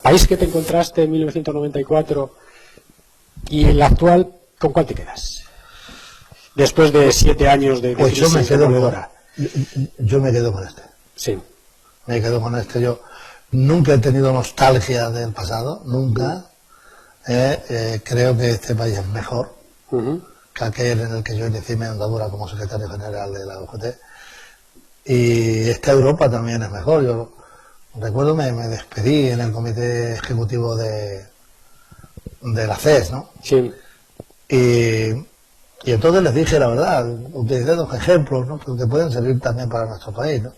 país que te encontraste en 1994 y el actual, ¿con cuál te quedas? Después de 7 años de pues crisis demoledora. Yo me quedo con este. Sí. Me quedo con este. Yo nunca he tenido nostalgia del pasado, nunca. Creo que este país es mejor que aquel en el que yo inicié mi andadura como secretario general de la UGT. Y esta Europa también es mejor. Yo recuerdo me despedí en el comité ejecutivo de la CES, ¿no? Sí. Y entonces les dije la verdad, utilicé 2 ejemplos, ¿no?, que pueden servir también para nuestro país, ¿no?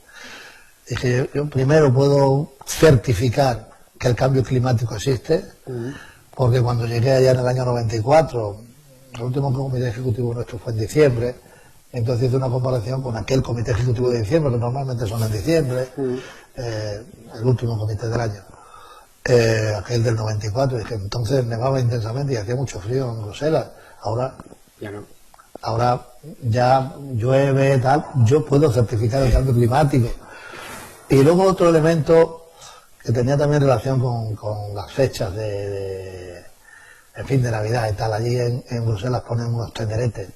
Dije, yo primero puedo certificar que el cambio climático existe, porque cuando llegué allá en el año 94, el último comité ejecutivo nuestro fue en diciembre, entonces hice una comparación con aquel comité ejecutivo de diciembre, que normalmente son en diciembre, el último comité del año, aquel del 94, dije, entonces nevaba intensamente y hacía mucho frío en Bruselas, ahora Ya no. Ahora ya llueve, tal, yo puedo certificar el cambio climático. Y luego otro elemento que tenía también relación con las fechas en fin, de Navidad y tal. Allí en Bruselas ponen unos tenderetes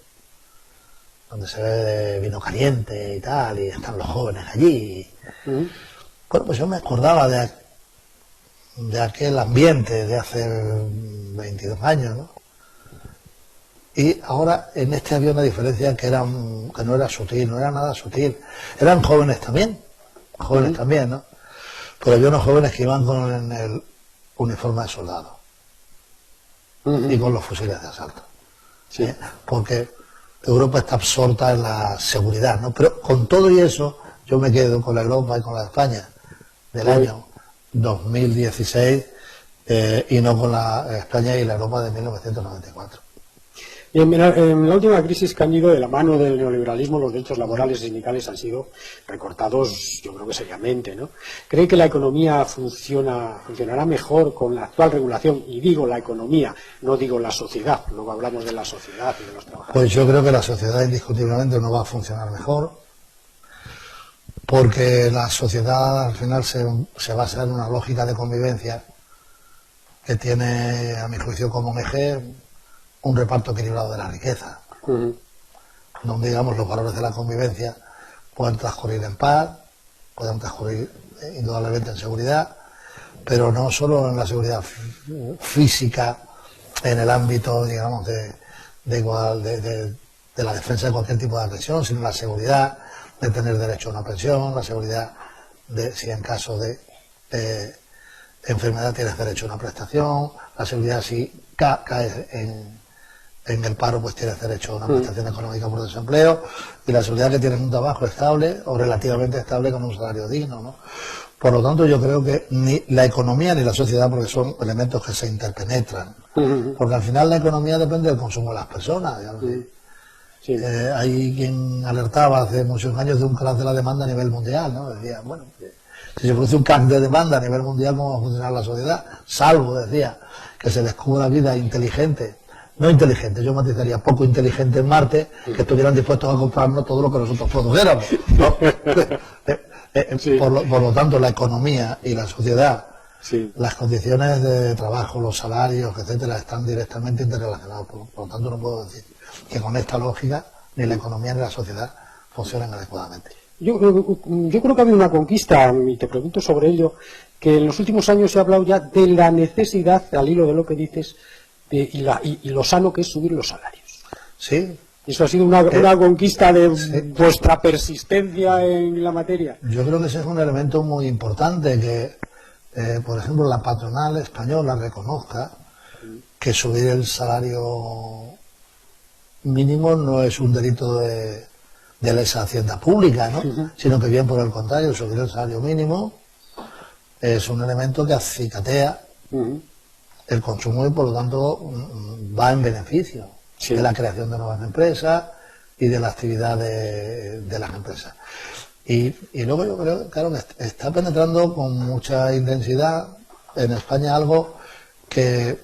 donde se ve vino caliente y tal, y están los jóvenes allí. Bueno, pues yo me acordaba de aquel ambiente de hace 22 años, ¿no? Y ahora en este había una diferencia que no era sutil, no era nada sutil. Eran jóvenes también, ¿no? Pero había unos jóvenes que iban con el uniforme de soldado y con los fusiles de asalto. Sí. Porque Europa está absorta en la seguridad, ¿no? Pero con todo y eso, yo me quedo con la Europa y con la España del año 2016 y no con la España y la Europa de 1994. Y en la última crisis que han ido de la mano del neoliberalismo, los derechos laborales y sindicales han sido recortados, yo creo que seriamente, ¿no? ¿Cree que la economía funcionará mejor con la actual regulación? Y digo la economía, no digo la sociedad, luego hablamos de la sociedad y de los trabajadores. Pues yo creo que la sociedad indiscutiblemente no va a funcionar mejor, porque la sociedad al final se basa en una lógica de convivencia que tiene, a mi juicio, como un eje un reparto equilibrado de la riqueza, donde, digamos, los valores de la convivencia pueden transcurrir en paz, pueden transcurrir indudablemente en seguridad, pero no solo en la seguridad física, en el ámbito, digamos, de la defensa de cualquier tipo de agresión, sino la seguridad de tener derecho a una pensión, la seguridad de, si en caso de enfermedad tienes derecho a una prestación, la seguridad si caes en el paro, pues tienes derecho a una prestación económica por desempleo, y la seguridad que tienes un trabajo estable o relativamente estable con un salario digno, ¿no? Por lo tanto, yo creo que ni la economía ni la sociedad, porque son elementos que se interpenetran, porque al final la economía depende del consumo de las personas, digamos. Sí. Hay quien alertaba hace muchos años de un crash de la demanda a nivel mundial, ¿no? Decía, bueno, si se produce un crash de demanda a nivel mundial, ¿cómo va a funcionar la sociedad? Salvo, decía, que se descubra vida inteligente. No inteligente, yo matizaría poco inteligente en Marte, que estuvieran dispuestos a comprarnos todo lo que nosotros produjéramos, ¿no? Por lo tanto, la economía y la sociedad, las condiciones de trabajo, los salarios, etcétera, están directamente interrelacionados. Por lo tanto, no puedo decir que con esta lógica ni la economía ni la sociedad funcionen adecuadamente. Yo creo que ha habido una conquista, y te pregunto sobre ello, que en los últimos años se ha hablado ya de la necesidad, al hilo de lo que dices, y lo sano que es subir los salarios. Sí. Eso ha sido una conquista de vuestra persistencia en la materia. Yo creo que ese es un elemento muy importante, que, por ejemplo, la patronal española reconozca que subir el salario mínimo no es un delito de lesa hacienda pública, ¿no? Sino que bien por el contrario, subir el salario mínimo es un elemento que acicatea el consumo y por lo tanto va en beneficio de la creación de nuevas empresas y de la actividad de las empresas. Y luego yo creo, claro, que está penetrando con mucha intensidad en España algo que,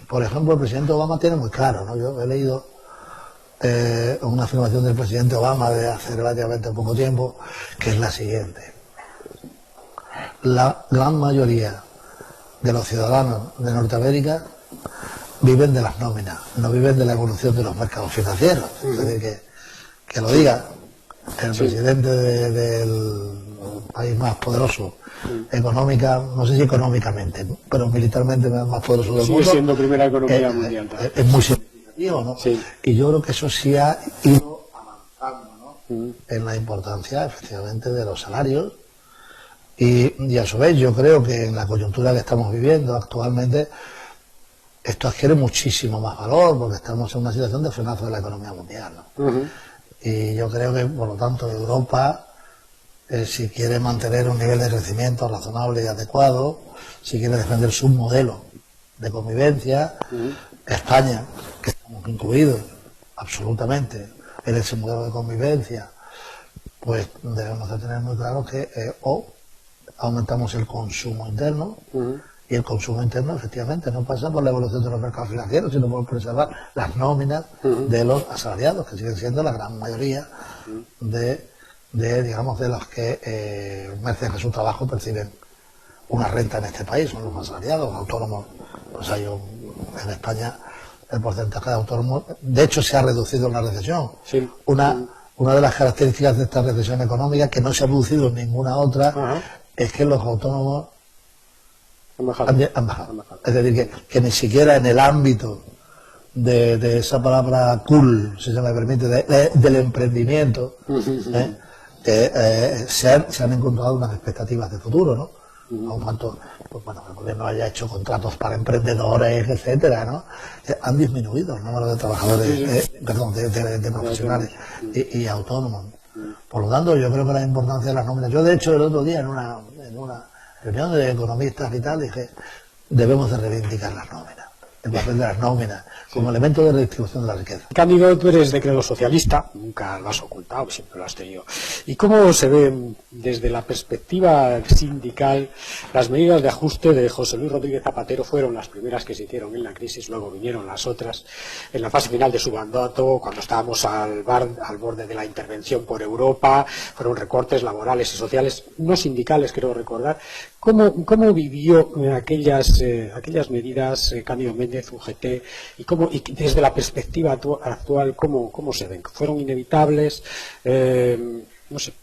por ejemplo, el presidente Obama tiene muy claro, ¿no? Yo he leído una afirmación del presidente Obama de hace relativamente poco tiempo, que es la siguiente: la gran mayoría de los ciudadanos de Norteamérica viven de las nóminas, no viven de la evolución de los mercados financieros. Es decir, que lo diga el presidente del país más poderoso económica, no sé si económicamente, pero militarmente más poderoso del mundo. Sigue siendo primera economía mundial. Es muy significativo, ¿no? Sí. Y yo creo que eso sí ha ido avanzando, ¿no? En la importancia, efectivamente, de los salarios. Y a su vez, yo creo que en la coyuntura que estamos viviendo actualmente, esto adquiere muchísimo más valor, porque estamos en una situación de frenazo de la economía mundial, ¿no? Y yo creo que, por lo tanto, Europa, si quiere mantener un nivel de crecimiento razonable y adecuado, si quiere defender su modelo de convivencia, España, que estamos incluidos absolutamente en ese modelo de convivencia, pues debemos de tener muy claro que o aumentamos el consumo interno, y el consumo interno efectivamente no pasa por la evolución de los mercados financieros, sino por preservar las nóminas de los asalariados, que siguen siendo la gran mayoría digamos, de los que merced a su trabajo perciben una renta en este país. Son los asalariados, los autónomos. Pues hay en España el porcentaje de autónomos, de hecho, se ha reducido en la recesión. Sí. Una de las características de esta recesión económica, que no se ha producido en ninguna otra, es que los autónomos han bajado. Es decir, que ni siquiera en el ámbito de esa palabra cool, si se me permite, del emprendimiento, se han encontrado unas expectativas de futuro, ¿no? Aun cuanto, pues bueno, el gobierno haya hecho contratos para emprendedores, etcétera, ¿no? Han disminuido el número de trabajadores, de profesionales y autónomos. Por lo tanto, yo creo que la importancia de las nóminas. Yo, de hecho, el otro día en una reunión de economistas y tal, dije, debemos de reivindicar las nóminas, el papel de las nóminas, como elemento de redistribución de la riqueza. Cándido, tú eres de credo socialista, nunca lo has ocultado, siempre lo has tenido. ¿Y cómo se ven desde la perspectiva sindical las medidas de ajuste de José Luis Rodríguez Zapatero? Fueron las primeras que se hicieron en la crisis, luego vinieron las otras. En la fase final de su mandato, cuando estábamos al borde de la intervención por Europa, fueron recortes laborales y sociales, no sindicales, creo recordar. ¿Cómo vivió aquellas medidas Cándido Méndez, UGT, y desde la perspectiva actual, ¿cómo se ven? ¿Fueron inevitables? No sé.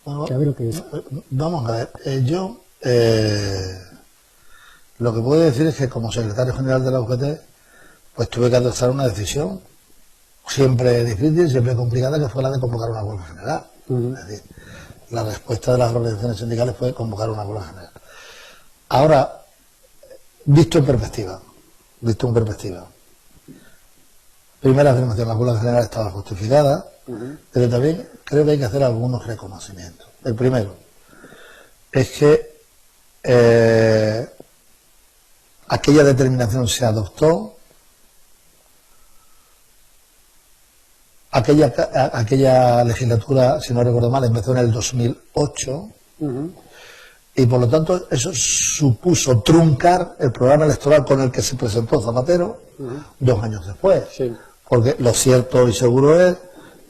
Bueno, vamos a ver. Yo lo que puedo decir es que como secretario general de la UGT, pues tuve que adoptar una decisión siempre difícil, siempre complicada, que fue la de convocar una huelga general. Es decir, la respuesta de las organizaciones sindicales fue convocar una huelga general. Ahora, visto en perspectiva, primera afirmación, la huelga general estaba justificada, pero también creo que hay que hacer algunos reconocimientos. El primero es que aquella determinación se adoptó, aquella legislatura, si no recuerdo mal, empezó en el 2008, y por lo tanto eso supuso truncar el programa electoral con el que se presentó Zapatero 2 años después. Sí. Porque lo cierto y seguro es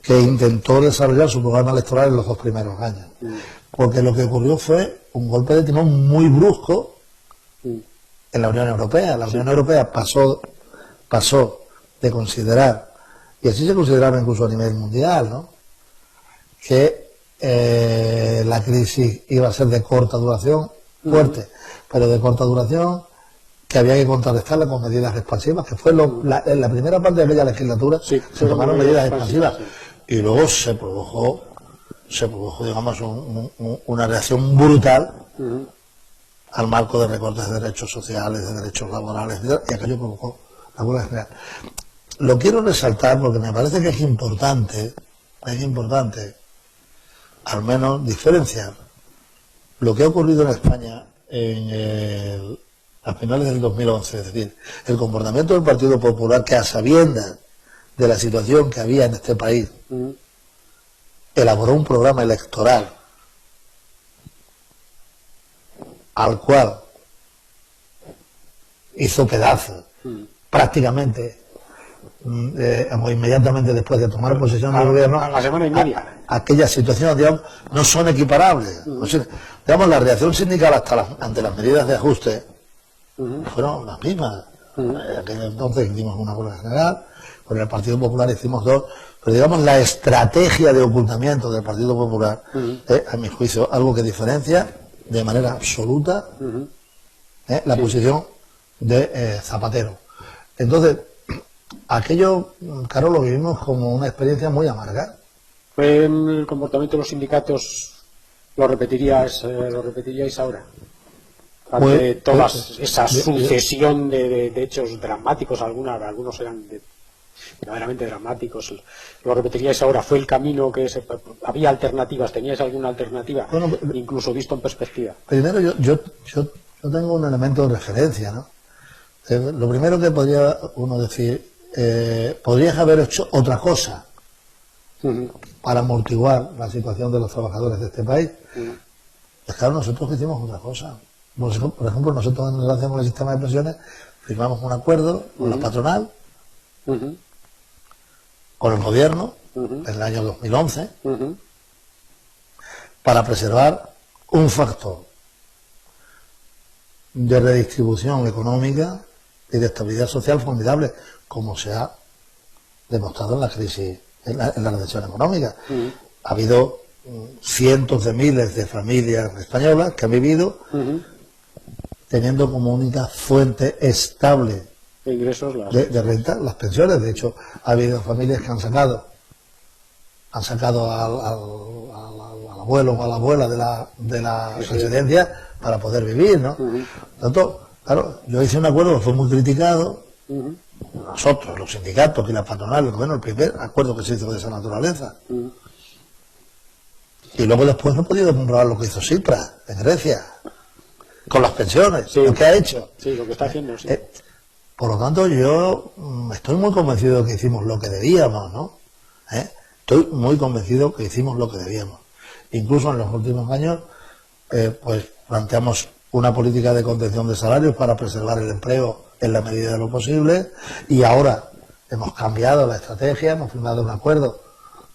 que intentó desarrollar su programa electoral en los 2 primeros años. Porque lo que ocurrió fue un golpe de timón muy brusco en la Unión Europea. La Unión Europea pasó de considerar, y así se consideraba incluso a nivel mundial, ¿no?, que la crisis iba a ser de corta duración, fuerte, pero de corta duración, que había que contrarrestarla con medidas expansivas, que fue en la primera parte de aquella legislatura, se tomaron medidas expansivas, y luego se produjo, digamos, una reacción brutal al marco de recortes de derechos sociales, de derechos laborales, y aquello provocó la huelga general. Lo quiero resaltar porque me parece que es importante al menos diferenciar lo que ha ocurrido en España a finales del 2011, es decir, el comportamiento del Partido Popular, que a sabiendas de la situación que había en este país, elaboró un programa electoral al cual hizo pedazos prácticamente o inmediatamente después de tomar posesión del gobierno, a la semana y media. Aquellas situaciones, digamos, no son equiparables. Digamos, la reacción sindical ante las medidas de ajuste fueron las mismas. En aquel entonces hicimos una huelga general, con el Partido Popular hicimos dos, pero digamos la estrategia de ocultamiento del Partido Popular es, a mi juicio, algo que diferencia de manera absoluta la posición de Zapatero. Entonces, aquello, claro, lo vivimos como una experiencia muy amarga. ¿El comportamiento de los sindicatos lo repetiríais ahora? Ante toda esa sucesión de hechos dramáticos, algunos eran verdaderamente dramáticos, ¿lo repetiríais ahora? ¿Fue el camino que había alternativas? ¿Teníais alguna alternativa? Bueno, incluso visto en perspectiva. Primero, yo tengo un elemento de referencia, ¿no? Lo primero que podría uno decir, podrías haber hecho otra cosa para amortiguar la situación de los trabajadores de este país. Pues claro, nosotros hicimos otra cosa. Por ejemplo, nosotros en relación con el sistema de pensiones firmamos un acuerdo con la patronal, con el gobierno, en el año 2011, para preservar un factor de redistribución económica y de estabilidad social formidable, como se ha demostrado en la crisis, en la recesión económica. Ha habido cientos de miles de familias españolas que han vivido teniendo como única fuente estable de ingresos de renta las pensiones. De hecho, ha habido familias que han sacado al abuelo o a la abuela de la residencia para poder vivir, ¿no? Tanto, claro, yo hice un acuerdo que fue muy criticado, nosotros, los sindicatos y la patronal, el primer acuerdo que se hizo de esa naturaleza. Y luego después no he podido comprobar lo que hizo Tsipras en Grecia, con las pensiones, lo que ha hecho. Sí, lo que está haciendo, sí. Por lo tanto, yo estoy muy convencido de que hicimos lo que debíamos, ¿no? Estoy muy convencido que hicimos lo que debíamos. Incluso en los últimos años, pues planteamos una política de contención de salarios para preservar el empleo en la medida de lo posible, y ahora hemos cambiado la estrategia, hemos firmado un acuerdo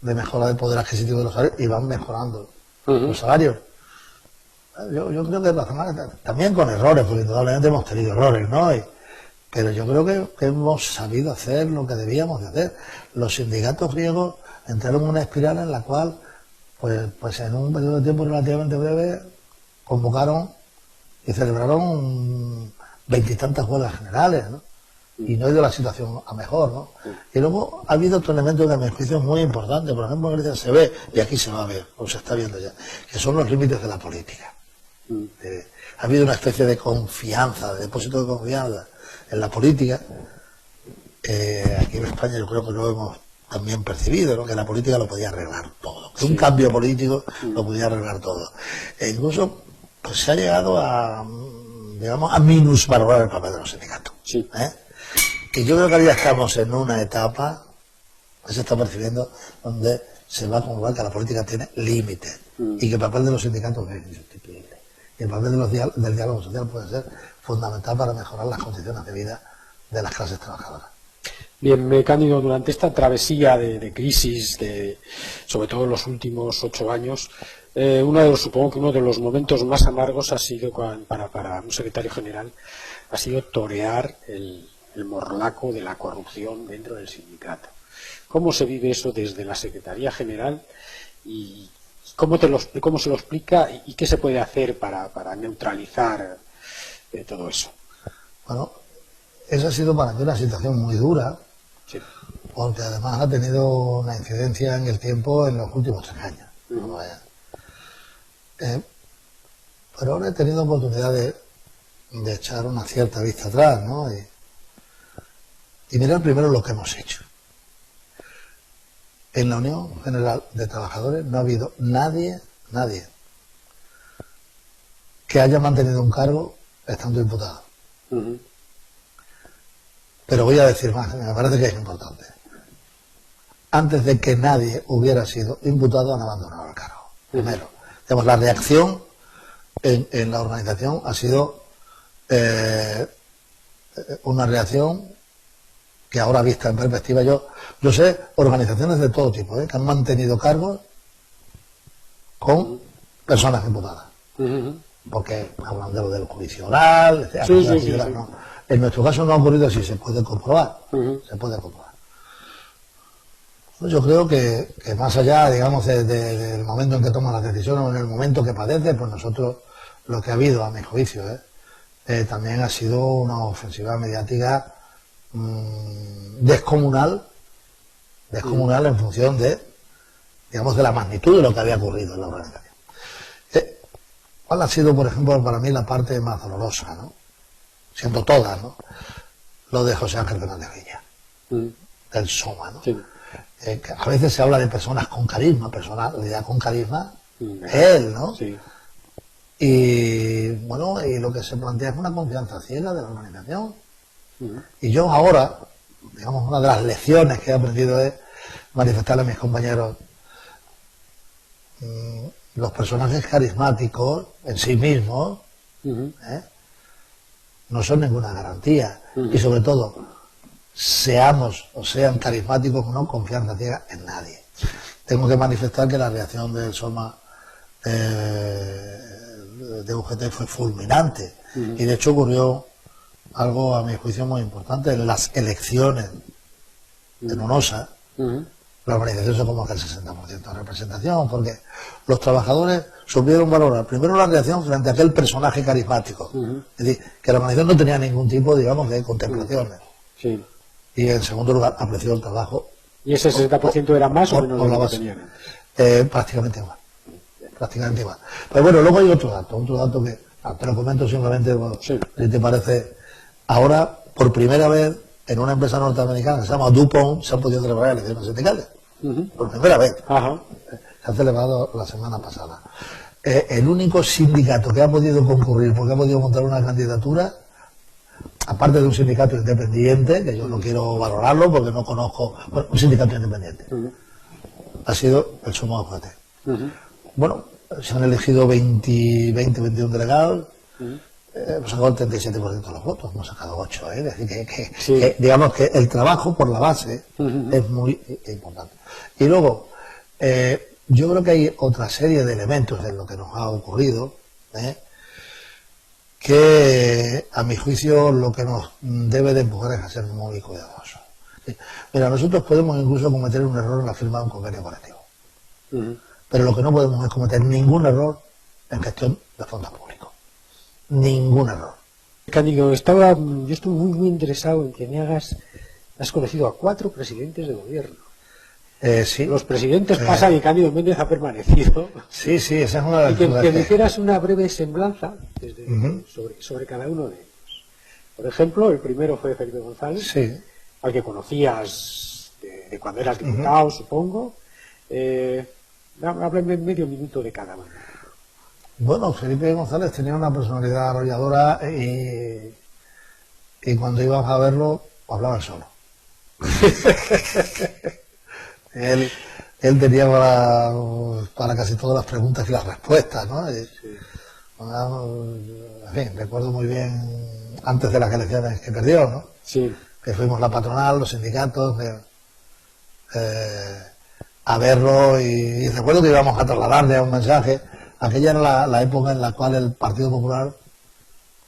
de mejora del poder adquisitivo de los salarios y van mejorando los salarios. Yo creo que también con errores, porque indudablemente hemos tenido errores, ¿no? Pero yo creo que hemos sabido hacer lo que debíamos de hacer. Los sindicatos griegos entraron en una espiral en la cual, pues en un periodo de tiempo relativamente breve, convocaron y celebraron 20 y tantas huelgas generales, ¿no? Y no ha ido la situación a mejor, ¿no? Y luego ha habido otro elemento que a mi juicio es muy importante. Por ejemplo, en Grecia se ve, y aquí se va a ver, o se está viendo ya, que son los límites de la política. Ha habido una especie de confianza, de depósito de confianza en la política. Aquí en España yo creo que lo hemos también percibido, ¿no? Que la política lo podía arreglar todo, que un cambio político lo podía arreglar todo. E incluso pues se ha llegado a, digamos, a minusvalorar el papel de los sindicatos. Y yo creo que ya estamos en una etapa, que se está percibiendo, donde se va a comprobar que la política tiene límites y que el papel de los sindicatos es insustituible. Y el papel del diálogo social puede ser fundamental para mejorar las condiciones de vida de las clases trabajadoras. Bien, Cándido, durante esta travesía de crisis, sobre todo en los últimos 8 años, supongo que uno de los momentos más amargos ha sido, para un secretario general, ha sido torear el morlaco de la corrupción dentro del sindicato. ¿Cómo se vive eso desde la Secretaría General y cómo se lo explica y qué se puede hacer para neutralizar todo eso? Bueno, esa ha sido para mí una situación muy dura, porque además ha tenido una incidencia en el tiempo en los últimos 3 años. Pero ahora he tenido oportunidad de echar una cierta vista atrás, ¿no? Y mirar primero lo que hemos hecho. En la Unión General de Trabajadores no ha habido nadie que haya mantenido un cargo estando imputado. Pero voy a decir más, me parece que es importante. Antes de que nadie hubiera sido imputado, han abandonado el cargo. Primero, digamos, la reacción en la organización ha sido una reacción que ahora vista en perspectiva, yo sé organizaciones de todo tipo, que han mantenido cargos con personas imputadas. Porque hablan de lo del juicio oral, etc. Sí. No. En nuestro caso no ha ocurrido así, se puede comprobar. Se puede comprobar. Yo creo que más allá, digamos, del momento en que toman las decisiones o en el momento que padece, pues nosotros, lo que ha habido, a mi juicio, también ha sido una ofensiva mediática descomunal en función de, digamos, de la magnitud de lo que había ocurrido en la organización. ¿Cuál ha sido, por ejemplo, para mí la parte más dolorosa, ¿no? Siendo todas, ¿no? Lo de José Ángel Fernández Villa, del SOMA, ¿no? Sí. Que a veces se habla de personas con carisma, personalidad con carisma, él, ¿no? Sí. Y bueno, y lo que se plantea es una confianza ciega de la organización. Y yo ahora, digamos, una de las lecciones que he aprendido es manifestarle a mis compañeros, los personajes carismáticos en sí mismos no son ninguna garantía. Y sobre todo, seamos o sean carismáticos o no, confianza ciega en nadie. Tengo que manifestar que la reacción del SOMA de UGT fue fulminante. Y de hecho ocurrió algo, a mi juicio, muy importante. En las elecciones en UNOSA, la organización se convoca el 60% de representación, porque los trabajadores supieron valorar primero la reacción frente a aquel personaje carismático. Es decir, que la organización no tenía ningún tipo, digamos, de contemplaciones. Sí. Y en segundo lugar, apreció el trabajo. ¿Y ese 60% era más o menos de lo que tenían? Prácticamente igual. Prácticamente igual. Pero bueno, luego hay otro dato que te lo comento simplemente, bueno, si te parece. Ahora, por primera vez, en una empresa norteamericana que se llama DuPont, se han podido celebrar elecciones sindicales. Por primera vez. Se ha celebrado la semana pasada. El único sindicato que ha podido concurrir, porque ha podido montar una candidatura, aparte de un sindicato independiente, que yo no quiero valorarlo porque no conozco, bueno, un sindicato independiente, ha sido el SOMA UGT. Bueno, se han elegido 21 delegados, hemos sacado el 37% de los votos, hemos sacado 8, es decir, que digamos que el trabajo por la base es muy importante. Y luego, yo creo que hay otra serie de elementos en lo que nos ha ocurrido, que a mi juicio lo que nos debe de empujar es a ser muy cuidadosos. Mira, nosotros podemos incluso cometer un error en la firma de un convenio colectivo, pero lo que no podemos es cometer ningún error en gestión de fondos públicos. Ningún error. Cándido, yo estoy muy interesado en que me has conocido a 4 presidentes de gobierno. Sí. Los presidentes pasan y Cándido Méndez ha permanecido. Sí, esa es una de las cosas. Que me hicieras una breve semblanza sobre cada uno de ellos. Por ejemplo, el primero fue Felipe González, al que conocías de cuando eras diputado, supongo. Háblame medio minuto de cada uno. Bueno, Felipe González tenía una personalidad arrolladora y cuando ibas a verlo, hablaba solo. Él tenía para casi todas las preguntas y las respuestas, ¿no? En fin, recuerdo muy bien antes de las elecciones que perdió, ¿no? Sí. Que fuimos la patronal, los sindicatos, a verlo y recuerdo que íbamos a trasladarle un mensaje. Aquella era la época en la cual el Partido Popular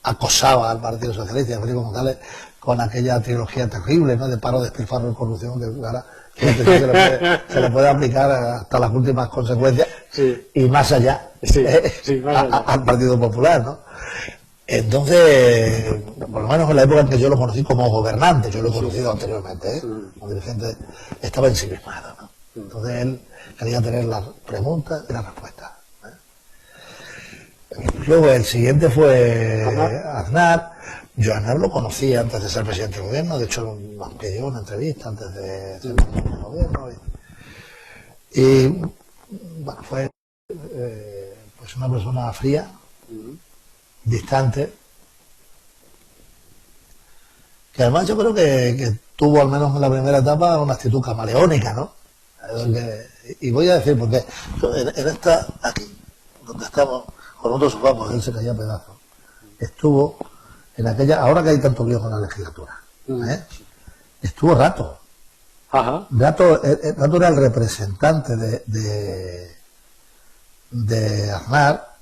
acosaba al Partido Socialista y a Felipe González con aquella trilogía terrible, ¿no? De paro, despilfarro y corrupción, que ahora se le puede aplicar hasta las últimas consecuencias y más allá, al Partido Popular, ¿no? Entonces, por lo menos en la época en que yo lo conocí como gobernante, yo lo he conocido anteriormente, como dirigente, estaba ensimismado, ¿no? Entonces él quería tener las preguntas y las respuestas. Luego el siguiente fue Aznar. Yo a Aznar lo conocí antes de ser presidente del gobierno, de hecho nos pidió una entrevista antes de ser presidente del gobierno. Y bueno, fue pues una persona fría, distante, que además yo creo que tuvo, al menos en la primera etapa, una actitud camaleónica, ¿no? Y voy a decir, porque en esta, aquí, donde estamos, con otros sofás, él se caía a pedazos. Estuvo en aquella, ahora que hay tanto lío con la legislatura, estuvo Rato. Ajá. Rato era el representante de Aznar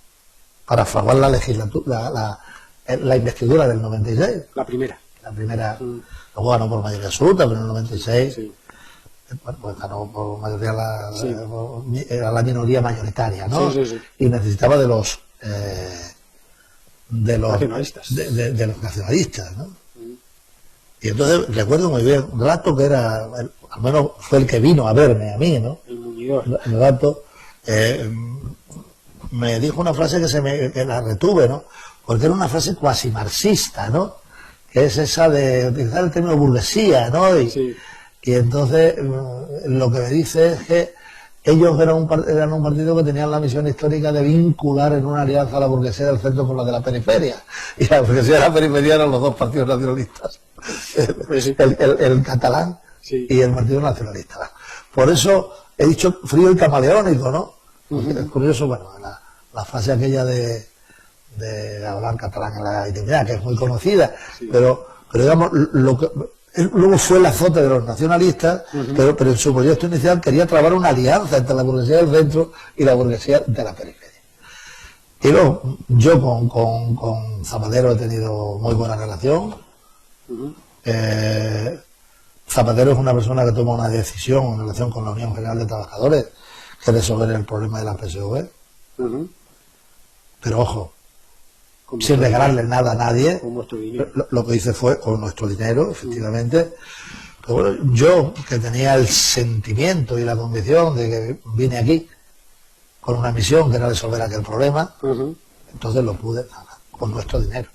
para fraguar la legislatura, la investidura del 96. La primera. La primera, luego ganó por mayoría absoluta, pero en el 96 Sí. pues ganó por mayoría Sí. era la minoría mayoritaria, ¿no? Sí, sí, sí. Y necesitaba de los Nacionalistas. de los nacionalistas, ¿no? Y entonces recuerdo muy bien Rato, que era, al menos fue el que vino a verme a mí, ¿no? El muñidor. Rato, me dijo una frase que la retuve, ¿no? Porque era una frase cuasi marxista, ¿no? Que es esa de utilizar el término burguesía, ¿no? Sí. Y entonces lo que me dice es que ellos eran un partido que tenían la misión histórica de vincular en una alianza a la burguesía del centro con la de la periferia. Y la burguesía de la periferia eran los dos partidos nacionalistas. Pues sí. El catalán Sí. y el Partido Nacionalista. Por eso he dicho frío y camaleónico, ¿no? Es curioso, bueno, la frase aquella de hablar catalán en la intimidad, que es muy conocida, Sí. pero digamos, luego fue el azote de los nacionalistas, pero en su proyecto inicial quería trabar una alianza entre la burguesía del centro y la burguesía de la periferia. Y luego, yo con Zapatero he tenido muy buena relación. Zapatero es una persona que toma una decisión en relación con la Unión General de Trabajadores, que es resolver el problema de la PSOE. Pero ojo, Con sin vuestro regalarle nada a nadie, Con vuestro dinero. lo que hice fue con nuestro dinero, efectivamente. Pero bueno, yo, que tenía el sentimiento y la convicción de que vine aquí con una misión que era resolver aquel problema, entonces lo pude con nuestro dinero.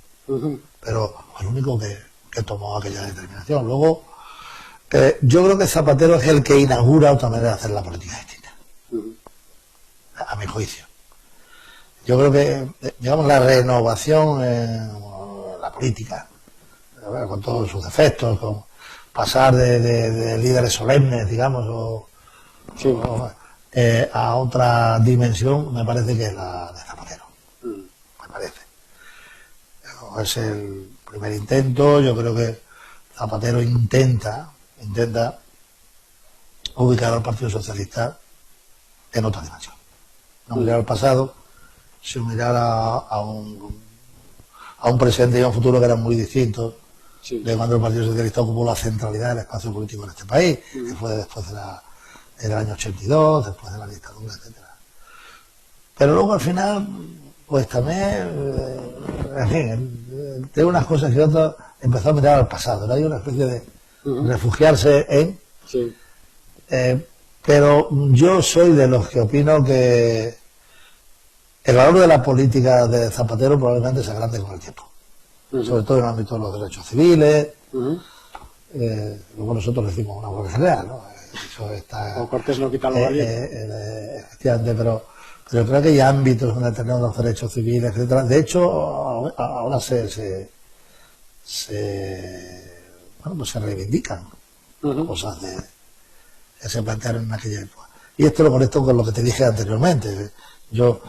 Pero fue el único que tomó aquella determinación. Luego, yo creo que Zapatero es el que inaugura otra manera de hacer la política distinta, a mi juicio. Yo creo que, digamos, la renovación en la política, con todos sus defectos, con pasar de líderes solemnes, digamos, a otra dimensión, me parece que es la de Zapatero. Me parece. Es el primer intento. Yo creo que Zapatero intenta ubicar al Partido Socialista en otra dimensión. No mirar al pasado, sino mirar a un presente y a un futuro que eran muy distintos de cuando el Partido Socialista ocupó la centralidad del espacio político en este país, que fue después del año 82, después de la dictadura, etcétera. Pero luego al final, pues también, en fin, de unas cosas y otras, empezó a mirar al pasado. Hay una especie de refugiarse en... Sí. Pero yo soy de los que opino que el valor de la política de Zapatero probablemente se agrande con el tiempo, sobre todo en el ámbito de los derechos civiles. Luego nosotros decimos una huelga general, ¿no? Eso está, O Cortés no quita lo valiente. efectivamente, pero creo que hay ámbitos donde tenemos los derechos civiles, etcétera. De hecho, ahora se reivindican cosas que se plantearon en aquella época. Y esto lo conecto con lo que te dije anteriormente. Yo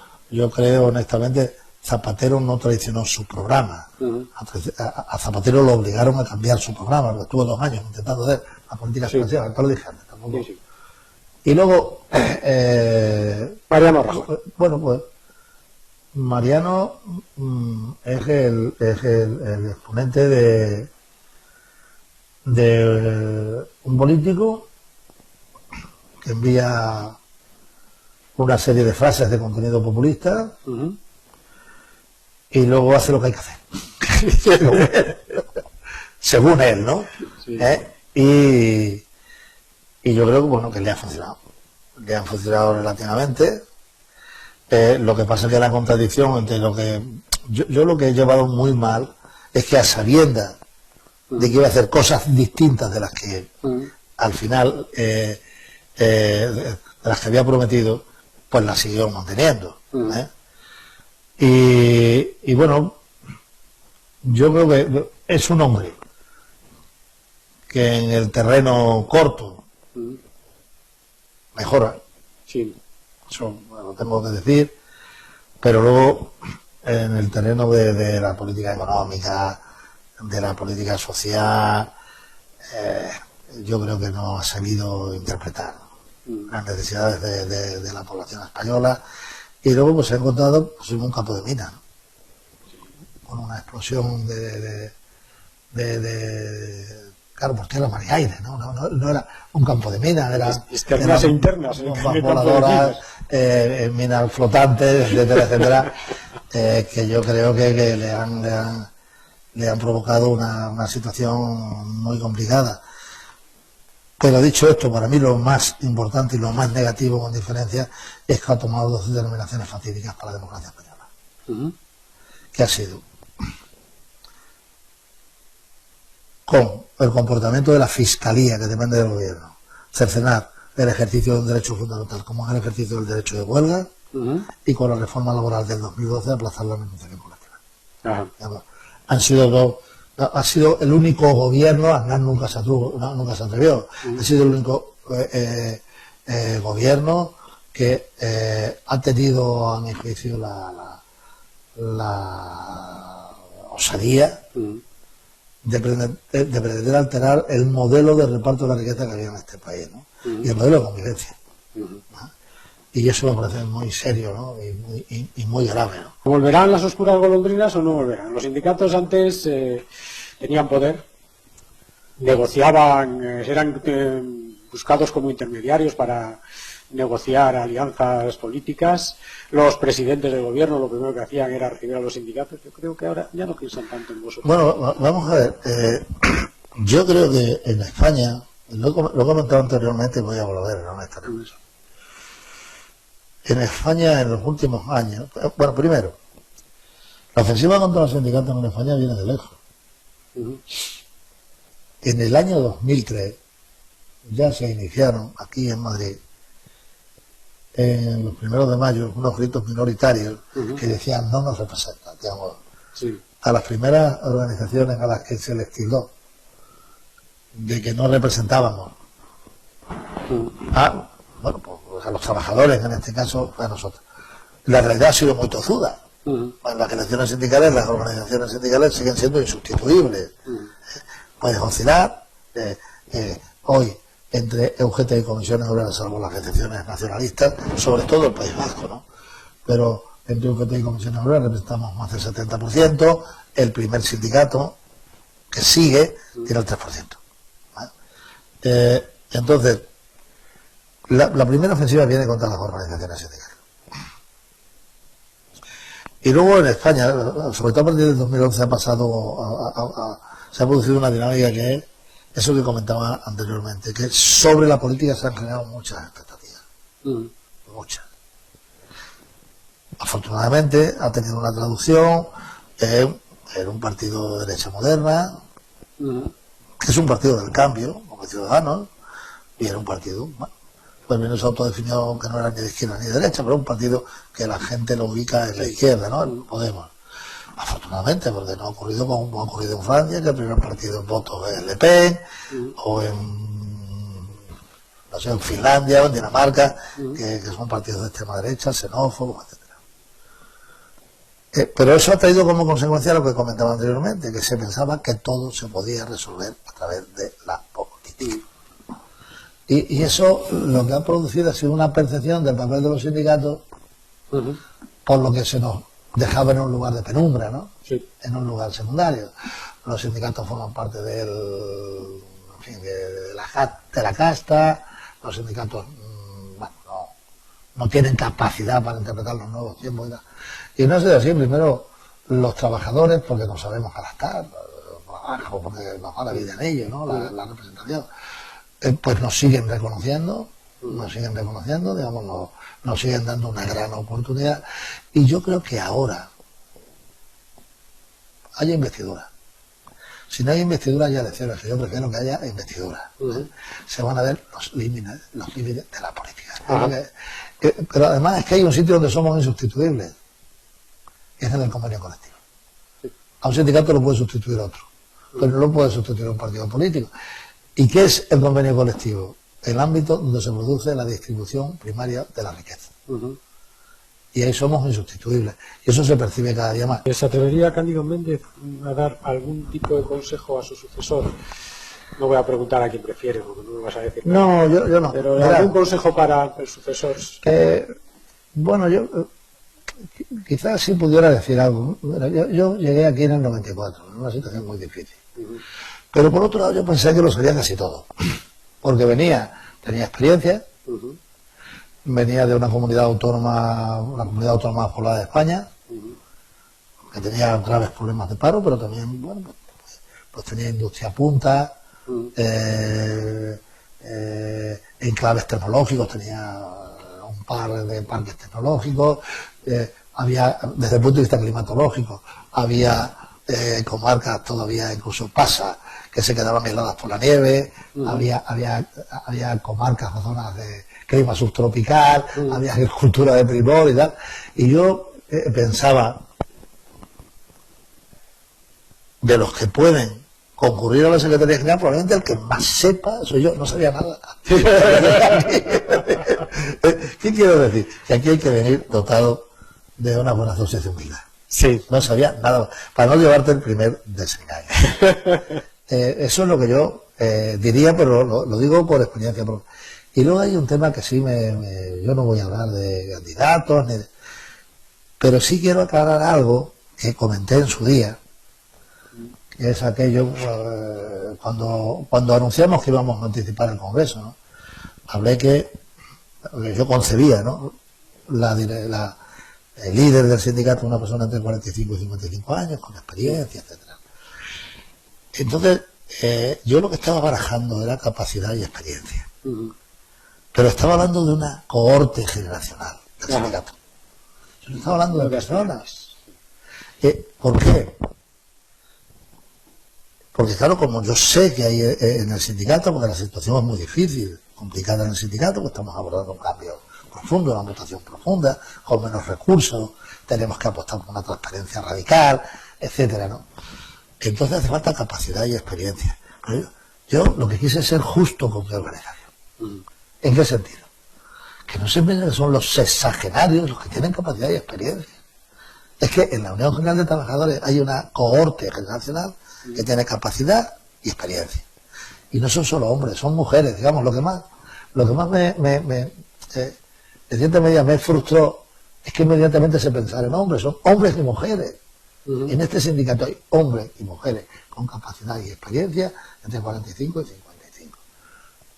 creo, honestamente, Zapatero no traicionó su programa. A Zapatero lo obligaron a cambiar su programa, porque estuvo 2 años intentando hacer la política expansiva, esto lo dije antes tampoco. Sí. Y luego, Mariano Rajoy. bueno, pues Mariano es el exponente de un político que envía una serie de frases de contenido populista y luego hace lo que hay que hacer. Según él, ¿no? Sí. Y yo creo que, bueno, que le ha funcionado. Le han funcionado relativamente. Lo que pasa es que la contradicción entre lo que... Yo lo que he llevado muy mal es que a sabiendas de que iba a hacer cosas distintas de las que al final de las que había prometido, pues las siguió manteniendo. Y bueno, yo creo que es un hombre que en el terreno corto mejora. Sí. Eso lo tengo que decir, pero luego en el terreno de la política económica, de la política social, yo creo que no ha sabido interpretar las necesidades de la población española, y luego pues se ha encontrado pues, en un campo de minas, ¿no? Con una explosión claro, porque era mar y aire, no era un campo de minas, era externas e internas, bombas voladoras, minas flotantes, etcétera, etcétera, que yo creo que le han provocado una situación muy complicada. Pero dicho esto, para mí lo más importante y lo más negativo con diferencia es que ha tomado dos determinaciones fatídicas para la democracia española. Que ha sido con el comportamiento de la Fiscalía, que depende del gobierno, cercenar el ejercicio de un derecho fundamental como es el ejercicio del derecho de huelga, y con la reforma laboral del 2012 aplazar la negociación colectiva. Ha sido el único gobierno, Aznar nunca se atrevió, ha sido el único gobierno que ha tenido, a mi juicio, la osadía de pretender alterar el modelo de reparto de la riqueza que había en este país, ¿no? Y el modelo de convivencia. Y eso me parece muy serio, ¿no? y muy grave, ¿no? ¿Volverán las oscuras golondrinas o no volverán? Los sindicatos antes tenían poder, negociaban, eran buscados como intermediarios para negociar alianzas políticas. Los presidentes del gobierno lo primero que hacían era recibir a los sindicatos. Yo creo que ahora ya no piensan tanto en vosotros. Bueno, vamos a ver. Yo creo que en España, lo he comentado anteriormente y voy a volver a estar en eso. En España, en los últimos años, bueno, primero, la ofensiva contra los sindicatos en España viene de lejos. En el año 2003 ya se iniciaron aquí en Madrid, en los 1 de mayo, unos gritos minoritarios que decían no nos representan, digamos, a las primeras organizaciones a las que se les tildó de que no representábamos bueno, pues a los trabajadores, en este caso a nosotros. La realidad ha sido muy tozuda. En las elecciones sindicales, las organizaciones sindicales siguen siendo insustituibles. Puedes oscilar hoy entre UGT y comisiones obreras, salvo las excepciones nacionalistas, sobre todo el País Vasco, ¿no? Pero entre UGT y comisiones obreras representamos más del 70%, el primer sindicato que sigue tiene el 3%. Entonces, la primera ofensiva viene contra las organizaciones sindicales. Y luego en España, sobre todo a partir del 2011, se ha producido una dinámica que es eso que comentaba anteriormente, que sobre la política se han generado muchas expectativas. Muchas. Afortunadamente ha tenido una traducción en un partido de derecha moderna, que es un partido del cambio, como Ciudadanos, y era un partido, pues menos autodefinido, que no era ni de izquierda ni de derecha, pero un partido que la gente lo ubica en la izquierda, ¿no? El Podemos. Afortunadamente, porque no ha ocurrido como ha ocurrido en Francia, que el primer partido en votos es Le Pen, o en Finlandia o en Dinamarca, que son partidos de extrema derecha, xenófobos, etc. Pero eso ha traído como consecuencia lo que comentaba anteriormente, que se pensaba que todo se podía resolver a través de la política. Y eso lo que ha producido ha sido una percepción del papel de los sindicatos, por lo que se nos dejaba en un lugar de penumbra, ¿no? En un lugar secundario. Los sindicatos forman parte de la casta, los sindicatos no tienen capacidad para interpretar los nuevos tiempos. Y no ha sido así. Primero, los trabajadores, porque nos sabemos adaptar, porque nos va la vida en ello, ¿no? La representación. Pues nos siguen reconociendo, digamos, nos siguen dando una gran oportunidad, y yo creo que ahora haya investidura. Si no hay investidura, haya elecciones, que yo prefiero que haya investidura. Se van a ver los límites de la política. Pero además es que hay un sitio donde somos insustituibles, es en el convenio colectivo. A un sindicato lo puede sustituir otro, pero no lo puede sustituir un partido político. ¿Y qué es el convenio colectivo? El ámbito donde se produce la distribución primaria de la riqueza. Y ahí somos insustituibles. Y eso se percibe cada día más. ¿Se atrevería Cándido Méndez a dar algún tipo de consejo a su sucesor No voy a preguntar a quién prefiere, porque no me vas a decir. No, yo no. Pero Mira, algún consejo para el sucesor. bueno, yo quizás sí pudiera decir algo. Mira, yo llegué aquí en el 94, en una situación muy difícil. Pero por otro lado yo pensé que lo sabía casi todo. Porque tenía experiencia, venía de una comunidad autónoma más poblada de España, que tenía graves problemas de paro, pero también, bueno, pues tenía industria punta, enclaves tecnológicos, tenía un par de parques tecnológicos, había, desde el punto de vista climatológico, había comarcas todavía, incluso Pasa, que se quedaban heladas por la nieve, había comarcas o zonas de clima subtropical, había agricultura de primor y tal, y yo pensaba, de los que pueden concurrir a la Secretaría General, probablemente el que más sepa soy yo, no sabía nada. ¿Qué quiero decir? Que aquí hay que venir dotado de una buena dosis de humildad. Sí. No sabía nada, para no llevarte el primer desengaño. Eso es lo que yo diría, pero lo digo por experiencia propia. Y luego hay un tema que sí yo no voy a hablar de candidatos, pero sí quiero aclarar algo que comenté en su día, que es aquello, cuando anunciamos que íbamos a anticipar el Congreso, ¿no? Hablé que yo concebía, ¿no? El líder del sindicato, una persona entre 45 y 55 años, con experiencia, etcétera. Entonces, yo lo que estaba barajando era capacidad y experiencia. Pero estaba hablando de una cohorte generacional del sindicato. Yo no estaba hablando de personas. ¿Por qué? Porque claro, como yo sé que hay en el sindicato, porque la situación es muy difícil, complicada en el sindicato, pues estamos abordando un cambio profundo, una mutación profunda, con menos recursos, tenemos que apostar por una transparencia radical, etcétera, ¿no? Entonces hace falta capacidad y experiencia. Pero yo lo que quise es ser justo con mi organización. ¿En qué sentido? Que no siempre son los sexagenarios los que tienen capacidad y experiencia. Es que en la Unión General de Trabajadores hay una cohorte generacional que tiene capacidad y experiencia. Y no son solo hombres, son mujeres, digamos. Lo que más de cierta medida me frustró es que inmediatamente se pensara en hombres, son hombres y mujeres. En este sindicato hay hombres y mujeres con capacidad y experiencia entre 45 y 55.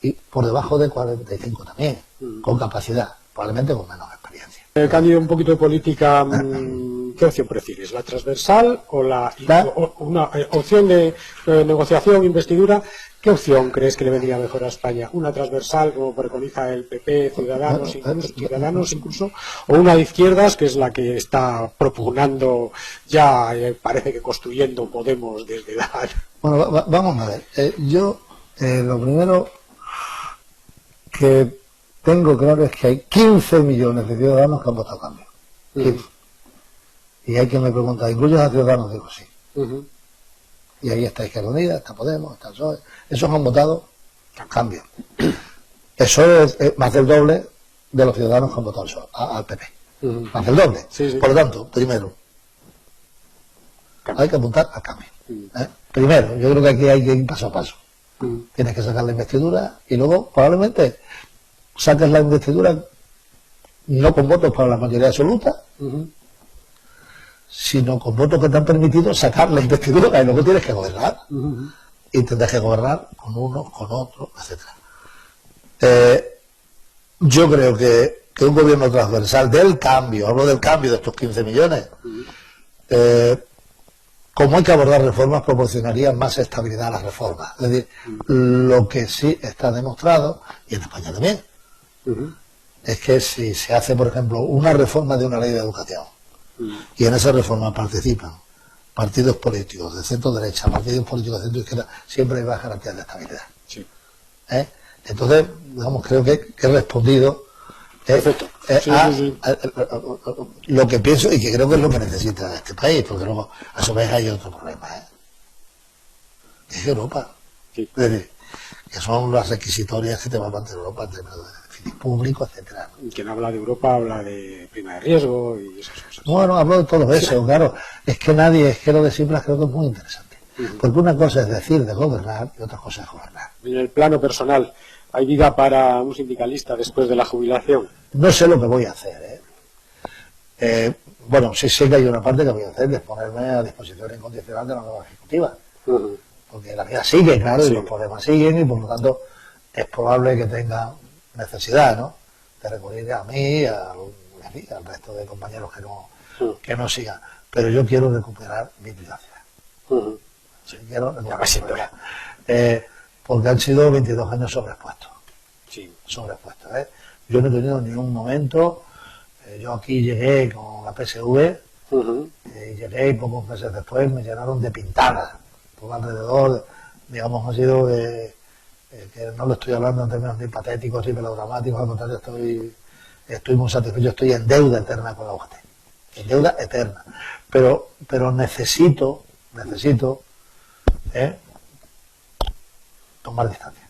Y por debajo de 45 también, con capacidad, probablemente con menos experiencia. Cándido, un poquito de política. ¿Qué opción prefieres? ¿La transversal o una opción de negociación, investidura? ¿Qué opción crees que le vendría mejor a España? ¿Una transversal, como preconiza el PP, Ciudadanos incluso, o una de izquierdas, que es la que está propugnando ya, parece que construyendo Podemos desde la... Bueno, vamos a ver. Yo, lo primero que tengo claro es que hay 15 millones de ciudadanos que han votado cambio. 15. Y hay quien me pregunta, ¿incluyes a Ciudadanos? Digo, sí. Y ahí está Izquierda Unida, está Podemos, está el PSOE. Esos han votado cambio. Eso es más del doble de los ciudadanos que han votado al PP. Más del doble. Sí. Por lo tanto, primero, hay que apuntar al cambio. Primero, yo creo que aquí hay que ir paso a paso. Tienes que sacar la investidura y luego probablemente saques la investidura no con votos para la mayoría absoluta, sino con votos que te han permitido sacar la investidura y luego tienes que gobernar. Y tendrás que gobernar con unos, con otros, etcétera. Yo creo que un gobierno transversal del cambio, hablo del cambio de estos 15 millones, como hay que abordar reformas, proporcionaría más estabilidad a las reformas. Es decir, lo que sí está demostrado, y en España también, es que si se hace, por ejemplo, una reforma de una ley de educación, y en esa reforma participan partidos políticos de centro derecha, partidos políticos de centro izquierda, siempre hay más garantías de estabilidad. Sí. Entonces, digamos, creo que he respondido a lo que pienso y que creo que es lo que necesita este país, porque luego a su vez hay otro problema, es Europa. Sí. Es decir, que son las requisitorias que te va a mantener Europa en términos de déficit público, etcétera. Quien habla de Europa habla de prima de riesgo y esas cosas. Bueno, hablo de todo eso, claro. Es que lo de Tsipras creo que es muy interesante. Porque una cosa es decir de gobernar y otra cosa es gobernar. En el plano personal, ¿hay vida para un sindicalista después de la jubilación? No sé lo que voy a hacer, bueno, sí sé que hay una parte que voy a hacer, que es ponerme a disposición incondicional de la nueva ejecutiva. Porque la vida sigue, claro, y los problemas siguen, y por lo tanto es probable que tenga necesidad, ¿no?, de recurrir a mí, al resto de compañeros que no sigan. Pero yo quiero recuperar mi privacidad. Sí, quiero recuperar. Porque han sido 22 años sobreexpuestos. Sí. Sobreexpuestos, Yo no he tenido ni un momento. Yo aquí llegué con la PSV, y llegué y pocos meses después me llenaron de pintadas por alrededor. Digamos, ha sido que no lo estoy hablando en términos ni patéticos ni melodramáticos, al contrario, estoy muy satisfecho, estoy en deuda eterna con la UGT, en deuda eterna. Pero necesito tomar distancia.